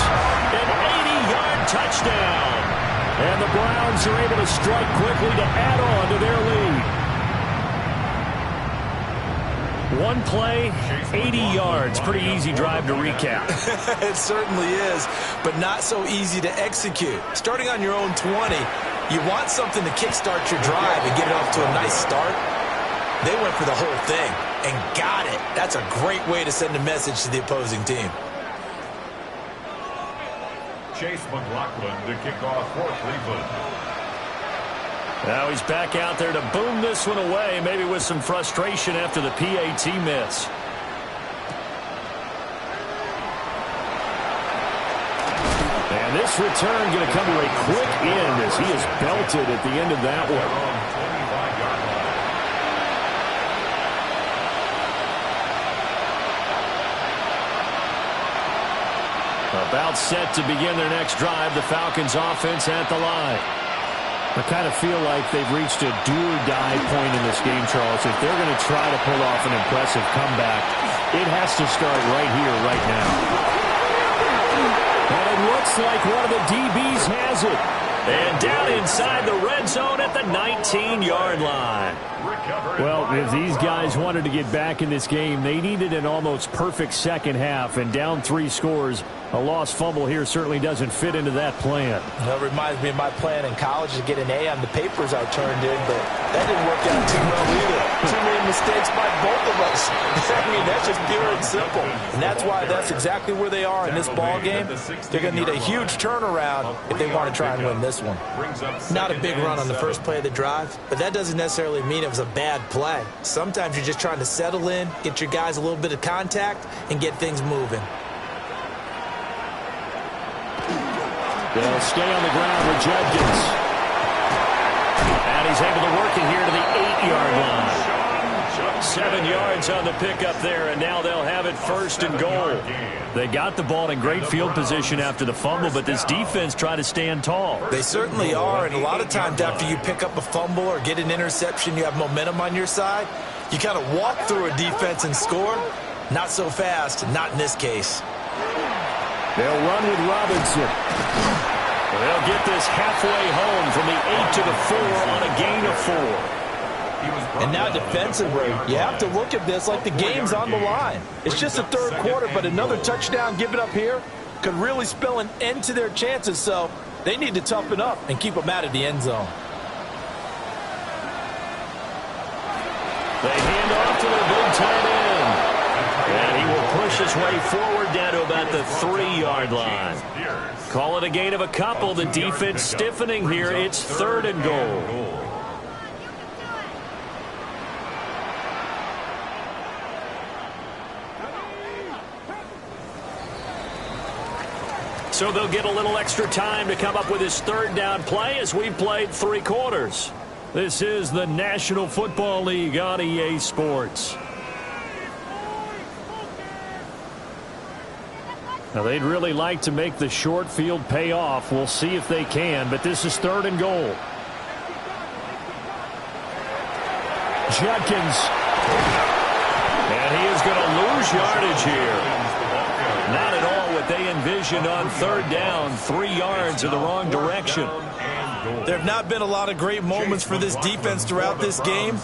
an 80-yard touchdown. And the Browns are able to strike quickly to add on to their lead. One play, 80 yards. Pretty easy drive to recap. It certainly is, but not so easy to execute. Starting on your own 20, you want something to kickstart your drive and get it off to a nice start. They went for the whole thing and got it. That's a great way to send a message to the opposing team. Chase McLaughlin to kick off for Cleveland. Now he's back out there to boom this one away, maybe with some frustration after the PAT miss. And this return going to come to a quick end as he is belted at the end of that one. About set to begin their next drive, the Falcons offense at the line. I kind of feel like they've reached a do-or-die point in this game, Charles. If they're going to try to pull off an impressive comeback, it has to start right here, right now. And it looks like one of the DBs has it. And down inside the red zone at the 19-yard line. Well, if these guys wanted to get back in this game, they needed an almost perfect second half, and down 3 scores. A lost fumble here certainly doesn't fit into that plan. That reminds me of my plan in college to get an A on the papers I turned in, but that didn't work out too well either. Too many mistakes by both of us. I mean, that's just pure and simple. And that's why that's exactly where they are in this ball game. They're going to need a huge turnaround if they want to try and win this one. Not a big run on the first play of the drive, but that doesn't necessarily mean it was a bad play. Sometimes you're just trying to settle in, get your guys a little bit of contact, and get things moving. They'll stay on the ground with Judkins. And he's able to work it here to the 8-yard line. 7 yards on the pickup there, and now they'll have it 1st and goal. They got the ball in great field position after the fumble, but this defense tried to stand tall. They certainly are, and a lot of times after you pick up a fumble or get an interception, you have momentum on your side. You kind of walk through a defense and score. Not so fast, not in this case. They'll run with Robinson. They'll get this halfway home from the 8 to the 4 on a gain of 4. And now defensively, you have to look at this like the game's on the line. It's just the 3rd quarter, but another touchdown given up here could really spell an end to their chances, so they need to toughen up and keep them out of the end zone. They hand off to their big tight end. And he will push his way forward down to about the 3-yard line. Call it a gain of a couple. The defense stiffening here. It's 3rd and goal. So they'll get a little extra time to come up with his 3rd down play as we've played 3 quarters. This is the National Football League on EA Sports. Now, they'd really like to make the short field pay off. We'll see if they can, but this is 3rd and goal. Judkins. And he is going to lose yardage here. Not at all what they envisioned on 3rd down. 3 yards in the wrong direction. There have not been a lot of great moments for this defense throughout this game.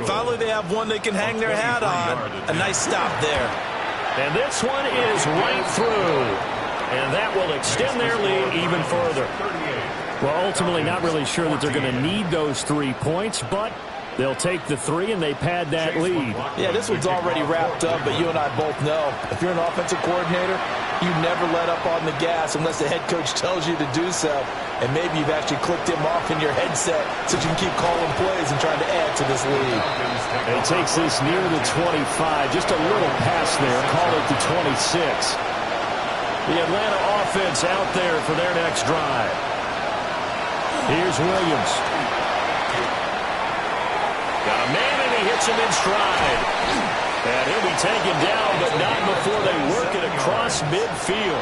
Finally, they have one they can hang their hat on. A nice stop there. And this one is right through. And that will extend their lead even further. Well, ultimately not really sure that they're going to need those 3 points, but they'll take the 3 and they pad that lead. Yeah, this one's already wrapped up, but you and I both know if you're an offensive coordinator, you never let up on the gas unless the head coach tells you to do so. And maybe you've actually clicked him off in your headset so you can keep calling plays and trying to add to this lead. And he takes this near the 25. Just a little pass there. Call it the 26. The Atlanta offense out there for their next drive. Here's Williams. Got a man, and he hits him in stride. And he'll be taken down, but not before they work it across midfield.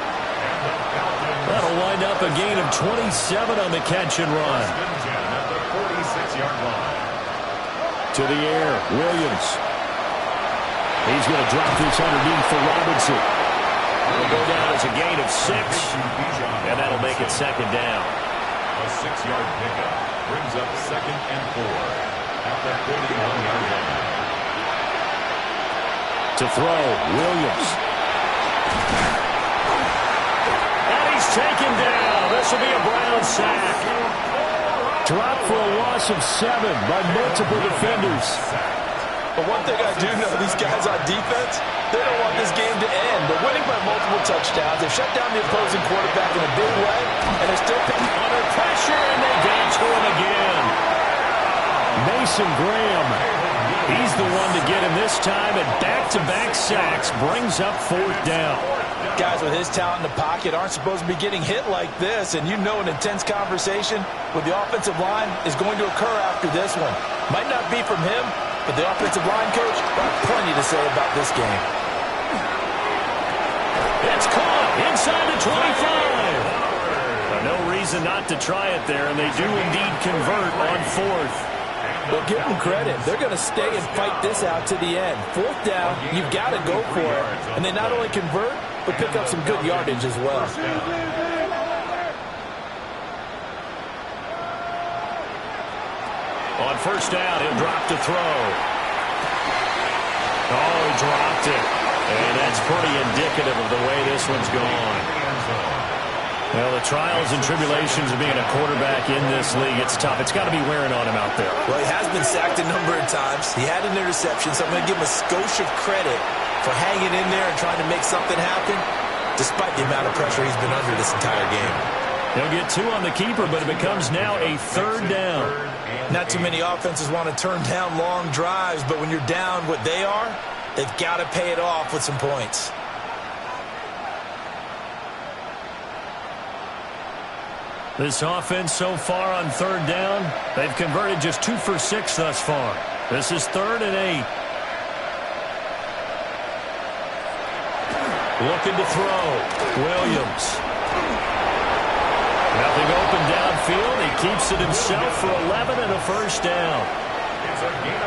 That'll wind up a gain of 27 on the catch and run. To the air, Williams. He's going to drop this underneath for Robinson. It'll go down as a gain of 6, and that'll make it second down. A 6-yard pickup brings up 2nd and 4 at the 41-yard line. To throw, Williams. And he's taken down. This will be a Brown sack. Dropped for a loss of 7 by multiple defenders. But one thing I do know, these guys on defense, they don't want this game to end. They're winning by multiple touchdowns. They've shut down the opposing quarterback in a big way, and they're still picking Under pressure, and they get to him again. Mason Graham. He's the one to get him this time, and back-to-back sacks brings up 4th down. Guys with his talent in the pocket aren't supposed to be getting hit like this, and you know an intense conversation with the offensive line is going to occur after this one. Might not be from him, but the offensive line coach will have plenty to say about this game. It's caught inside the 25. No reason not to try it there, and they do indeed convert on 4th. Well, give them credit. They're going to stay and fight this out to the end. 4th down, you've got to go for it. And they not only convert, but pick up some good yardage as well. On 1st down, he'll drop to throw. Oh, he dropped it. And that's pretty indicative of the way this one's gone. Well, the trials and tribulations of being a quarterback in this league, it's tough. It's got to be wearing on him out there. Well, he has been sacked a number of times. He had an interception, so I'm going to give him a skosh of credit for hanging in there and trying to make something happen, despite the amount of pressure he's been under this entire game. He'll get 2 on the keeper, but it becomes now a 3rd down. Not too many offenses want to turn down long drives, but when you're down what they are, they've got to pay it off with some points. This offense so far on 3rd down, they've converted just 2 for 6 thus far. This is 3rd and 8. Looking to throw. Williams. Nothing open downfield. He keeps it himself for 11 and a 1st down.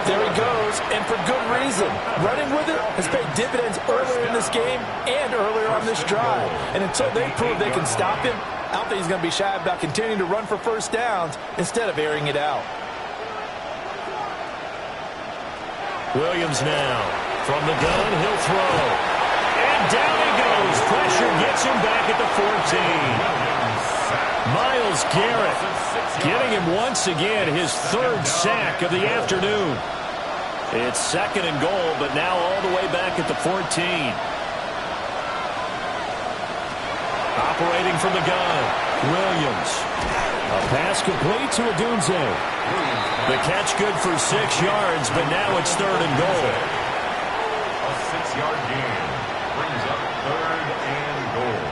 There he goes, and for good reason. Running with it has paid dividends earlier in this game and earlier on this drive. And until they prove they can stop him, I don't think he's going to be shy about continuing to run for 1st downs instead of airing it out. Williams now. From the gun, he'll throw. And down he goes. Pressure gets him back at the 14. Myles Garrett getting him once again his 3rd sack of the afternoon. It's 2nd and goal, but now all the way back at the 14. Operating from the gun, Williams. A pass complete to Odunze. The catch good for 6 yards, but now it's 3rd and goal. A 6-yard gain brings up 3rd and goal.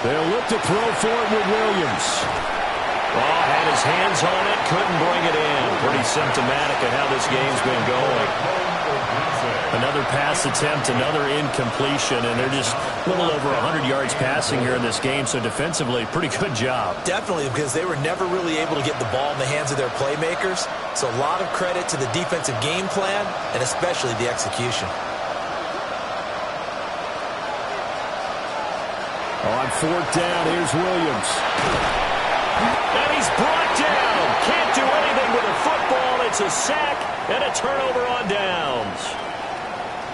They'll look to throw for it with Williams. Oh, had his hands on it, couldn't bring it in. Pretty symptomatic of how this game's been going. Another pass attempt, another incompletion, and they're just a little over 100 yards passing here in this game, so defensively, pretty good job. Definitely, because they were never really able to get the ball in the hands of their playmakers. So a lot of credit to the defensive game plan, and especially the execution. On 4th down, here's Williams. And he's brought down. Can't do anything with a football. It's a sack and a turnover on downs.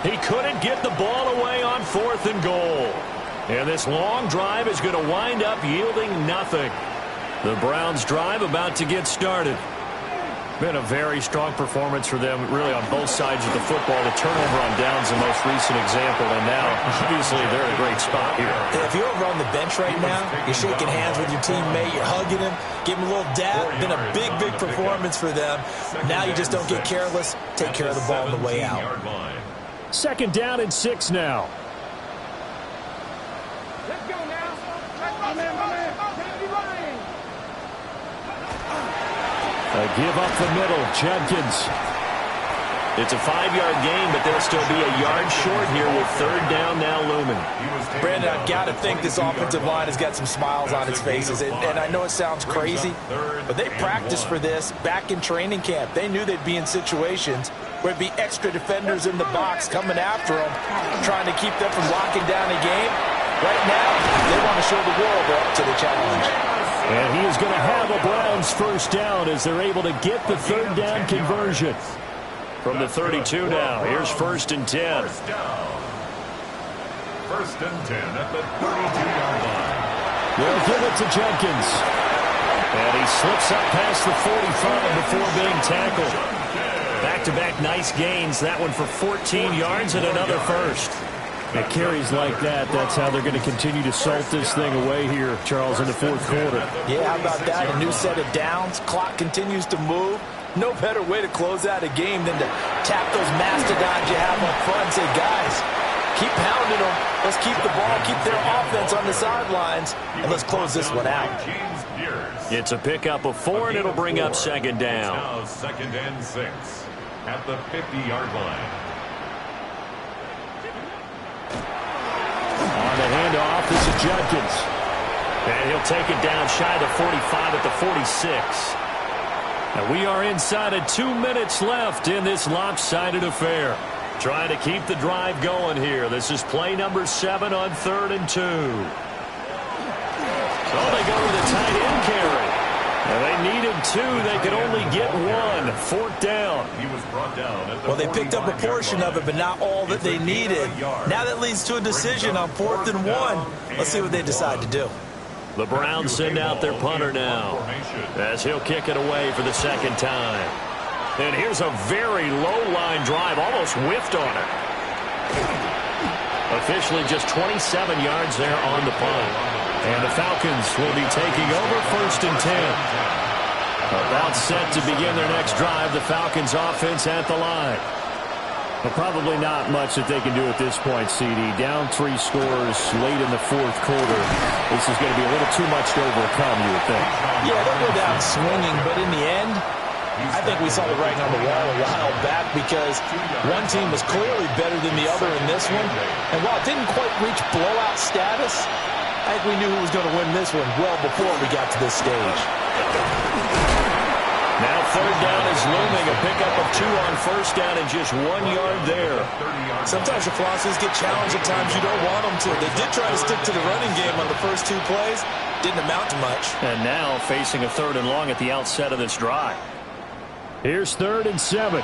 He couldn't get the ball away on 4th and goal. And this long drive is going to wind up yielding nothing. The Browns' drive about to get started. Been a very strong performance for them, really, on both sides of the football. The turnover on downs, the most recent example, and now, obviously, they're in a great spot here. If you're over on the bench right now, you're shaking hands with your teammate, you're hugging him, give him a little dab. Been a big, big performance for them. Now you just don't get careless. Take care of the ball on the way out. 2nd down and 6 now. Let's go now. My man. Can't be running. A give up the middle. Jenkins. It's a 5-yard gain, but they'll still be a yard short here with 3rd down now looming. Brandon, I've got to think this offensive line has got some smiles on its faces. And I know it sounds crazy, but they practiced for this back in training camp. They knew they'd be in situations where it'd be extra defenders in the box coming after them, trying to keep them from locking down a game. Right now, they want to show the world they're up to the challenge. And he is going to have a Browns 1st down as they're able to get the 3rd down conversion. From the 32 now, here's 1st and 10. 1st and 10 at the 32-yard line. They'll give it to Jenkins. And he slips up past the 45 before being tackled. Back-to-back nice gains. That one for 14 yards and another first. It carries like that. That's how they're going to continue to salt this thing away here, Charles, in the 4th quarter. Yeah, how about that? A new set of downs. Clock continues to move. No better way to close out a game than to tap those mastodons you have up front and say, guys, keep pounding them. Let's keep the ball, keep their offense on the sidelines, and let's close this one out. It's a pickup of 4, and it'll bring up 2nd down. Now 2nd and 6 at the 50-yard line. On the handoff, this is Jenkins. And he'll take it down shy of the 45 at the 46. And we are inside of 2 minutes left in this lopsided affair. Trying to keep the drive going here. This is play number 7 on 3rd and 2. So they go with a tight end carry. And they needed 2. They could only get 1. 4th down. He was brought down at the Well, they picked up a portion of it, but not all that they needed. Now that leads to a decision on 4th and 1. Let's see what they decide to do. The Browns send out their punter now as he'll kick it away for the 2nd time. And here's a very low-line drive, almost whiffed on it. Officially just 27 yards there on the punt. And the Falcons will be taking over 1st and 10. About set to begin their next drive, the Falcons offense at the line. But probably not much that they can do at this point, CD. Down 3 scores late in the 4th quarter. This is going to be a little too much to overcome, you would think. Yeah, they'll go down swinging, but in the end, I think we saw the writing on the wall a while back because one team was clearly better than the other in this one. And while it didn't quite reach blowout status, I think we knew who was going to win this one well before we got to this stage. Now 3rd down is looming. A pickup of 2 on 1st down and just 1 yard there. Sometimes your philosophies get challenged at times you don't want them to. They did try to stick to the running game on the first 2 plays. Didn't amount to much. And now facing a 3rd and long at the outset of this drive. Here's 3rd and 7.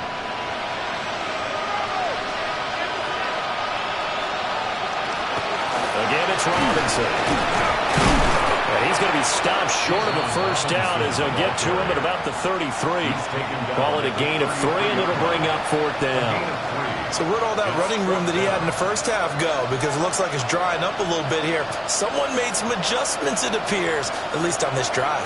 Again, it's Robinson. And he's going to be stopped short of a 1st down as they'll get to him at about the 33. Call it a gain of 3, and it'll bring up 4th down. So where'd all that running room that he had in the first half go? Because it looks like it's drying up a little bit here. Someone made some adjustments, it appears, at least on this drive.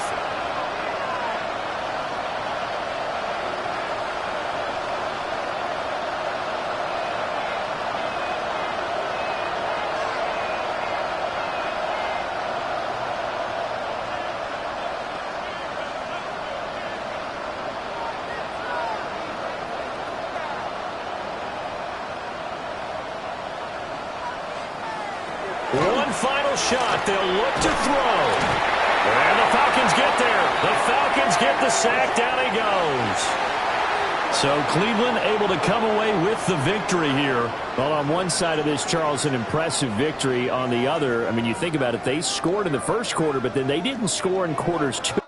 One final shot. They'll look to throw. And the Falcons get there. The Falcons get the sack. Down he goes. So Cleveland able to come away with the victory here. Well, on one side of this, Charles, an impressive victory. On the other, I mean, you think about it, they scored in the first quarter, but then they didn't score in quarters 2